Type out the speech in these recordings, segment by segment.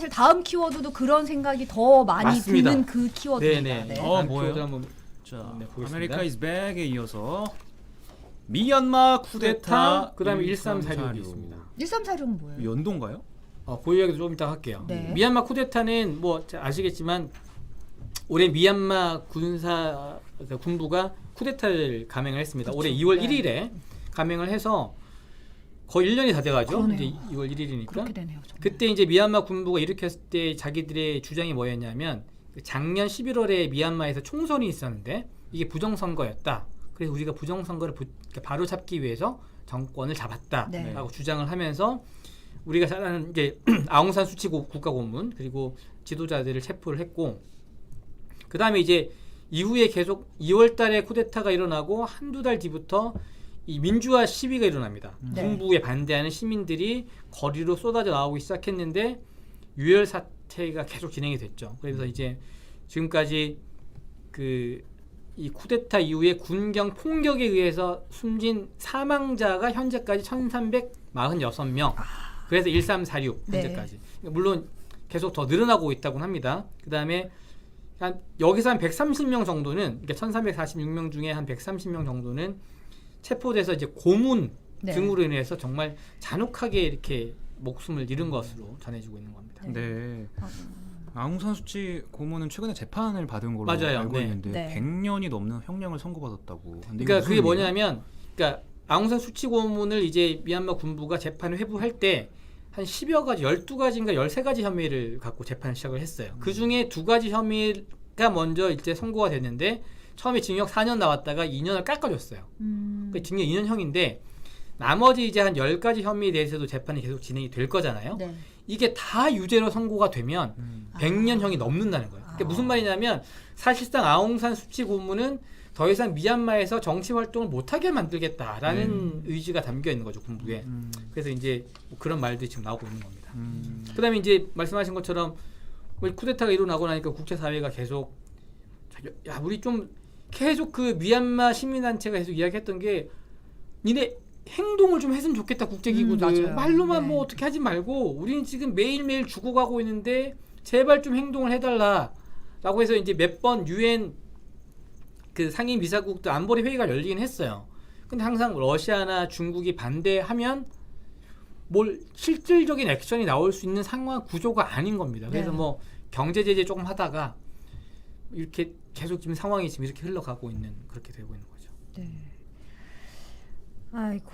사실 다음 키워드도 그런 생각이 더 많이 맞습니다. 드는 그 키워드입니다. 네네. 네. 뭐예요? 한번 자, 네, 보겠습니다. 아메리카 이즈 백에 이어서 미얀마 쿠데타 그다음에 1346이 있습니다. 1346은 뭐예요? 연도인가요? 그 이야기도 조금 이따 할게요. 네. 미얀마 쿠데타는 뭐 아시겠지만 올해 미얀마 군부가 쿠데타를 감행을 했습니다. 그렇죠. 올해 2월 네. 1일에 감행을 해서 거의 1년이 다 돼가죠. 그러네요. 이제 2월 1일이니까. 그렇게 되네요. 정말. 그때 이제 미얀마 군부가 일으켰을 때 자기들의 주장이 뭐였냐면 작년 11월에 미얀마에서 총선이 있었는데 이게 부정선거였다. 그래서 우리가 부정선거를 바로 잡기 위해서 정권을 잡았다라고 네. 주장을 하면서 우리가 잘 아는 이제 아웅산 수치 국가고문 그리고 지도자들을 체포를 했고 그 다음에 이제 이후에 계속 2월달에 쿠데타가 일어나고 한두 달 뒤부터 이 민주화 시위가 일어납니다. 네. 군부에 반대하는 시민들이 거리로 쏟아져 나오기 시작했는데 유혈 사태가 계속 진행이 됐죠. 그래서 이제 지금까지 이 쿠데타 이후에 군경 폭력에 의해서 숨진 사망자가 현재까지 1346명. 그래서 1346 네. 현재까지. 물론 계속 더 늘어나고 있다고 합니다. 그 다음에 여기서 한 130명 정도는 그러니까 1346명 중에 한 130명 정도는 체포돼서 이제 고문 네. 등으로 인해서 정말 잔혹하게 이렇게 목숨을 잃은 것으로 전해지고 있는 겁니다. 네. 아웅산 수치 고문은 최근에 재판을 받은 걸로 맞아요. 알고 네. 있는데 네. 100년이 넘는 형량을 선고받았다고. 근데 그러니까 이게 그게 무슨 뭐냐면, 그러니까 아웅산 수치 고문을 이제 미얀마 군부가 재판을 회부할 때 한 10여 가지, 12가지인가 13가지 혐의를 갖고 재판을 시작을 했어요. 그 중에 2가지 혐의가 먼저 이제 선고가 됐는데 처음에 징역 4년 나왔다가 2년을 깎아줬어요. 그러니까 징역 2년형인데 나머지 이제 한 10가지 혐의에 대해서도 재판이 계속 진행이 될 거잖아요. 네. 이게 다 유죄로 선고가 되면 100년형이 넘는다는 거예요. 그게 무슨 말이냐면 사실상 아웅산 수치 고문은 더 이상 미얀마에서 정치 활동을 못하게 만들겠다라는 의지가 담겨 있는 거죠, 군부에. 그래서 이제 뭐 그런 말들이 지금 나오고 있는 겁니다. 그다음에 이제 말씀하신 것처럼 쿠데타가 일어나고 나니까 국제사회가 계속 야 우리 좀 계속 그 미얀마 시민단체가 계속 이야기했던 게 니네 행동을 좀 했으면 좋겠다 국제기구들 맞아요. 말로만 네. 뭐 어떻게 하지 말고 우리는 지금 매일매일 죽어가고 있는데 제발 좀 행동을 해달라 라고 해서 이제 몇 번 UN 그 상임 비사국도 안보리 회의가 열리긴 했어요. 근데 항상 러시아나 중국이 반대하면 뭘 실질적인 액션이 나올 수 있는 상황 구조가 아닌 겁니다. 그래서 네. 뭐 경제 제재 조금 하다가 이렇게 계속 지금 상황이 지금 이렇게 흘러가고 있는 그렇게 되고 있는 거죠. 네. 아이고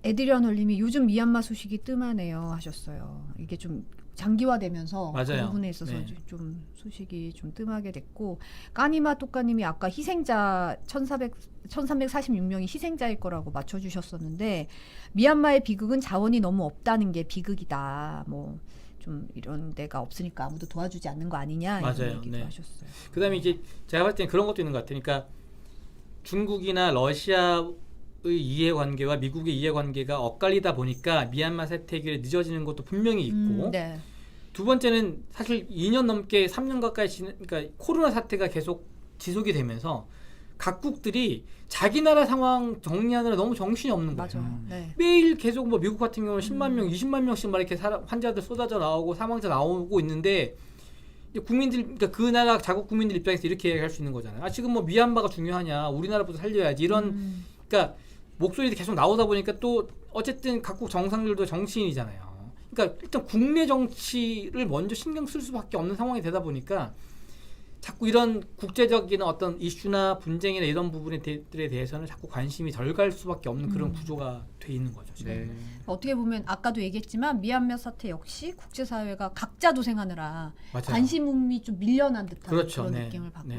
에드리언 홀님이 요즘 미얀마 소식이 뜸하네요 하셨어요. 이게 좀 장기화되면서 그 맞아요. 부분에 있어서 네. 좀 소식이 좀 뜸하게 됐고 까니마 또까님이 아까 희생자 1346명이 희생자일 거라고 맞춰주셨었는데 미얀마의 비극은 자원이 너무 없다는 게 비극이다. 뭐 좀 이런 데가 없으니까 아무도 도와주지 않는 거 아니냐 이런 맞아요. 얘기도 네. 하셨어요. 그다음에 이제 제가 봤을 때는 그런 것도 있는 것 같아요. 그러니까 중국이나 러시아의 이해관계와 미국의 이해관계가 엇갈리다 보니까 미얀마 사태 해결이 늦어지는 것도 분명히 있고 네. 두 번째는 사실 2년 넘게 3년 가까이 그러니까 코로나 사태가 계속 지속이 되면서 각국들이 자기 나라 상황 정리하느라 너무 정신이 없는 거예요. 맞아요. 네. 매일 계속 뭐 미국 같은 경우는 10만 명, 20만 명씩 막 이렇게 환자들 쏟아져 나오고 사망자 나오고 있는데 국민들 그러니까 그 나라 자국 국민들 입장에서 이렇게 얘기할 수 있는 거잖아요. 지금 뭐 미얀마가 중요하냐, 우리나라부터 살려야지 이런 그러니까 목소리도 계속 나오다 보니까 또 어쨌든 각국 정상들도 정치인이잖아요. 그러니까 일단 국내 정치를 먼저 신경 쓸 수밖에 없는 상황이 되다 보니까 자꾸 이런 국제적인 어떤 이슈나 분쟁이나 이런 부분들에 대해서는 자꾸 관심이 덜 갈 수밖에 없는 그런 구조가 돼 있는 거죠. 지금. 네. 어떻게 보면 아까도 얘기했지만 미얀마 사태 역시 국제사회가 각자 도생하느라 맞아요. 관심이 좀 밀려난 듯한 그렇죠. 그런 네. 느낌을 받고 네.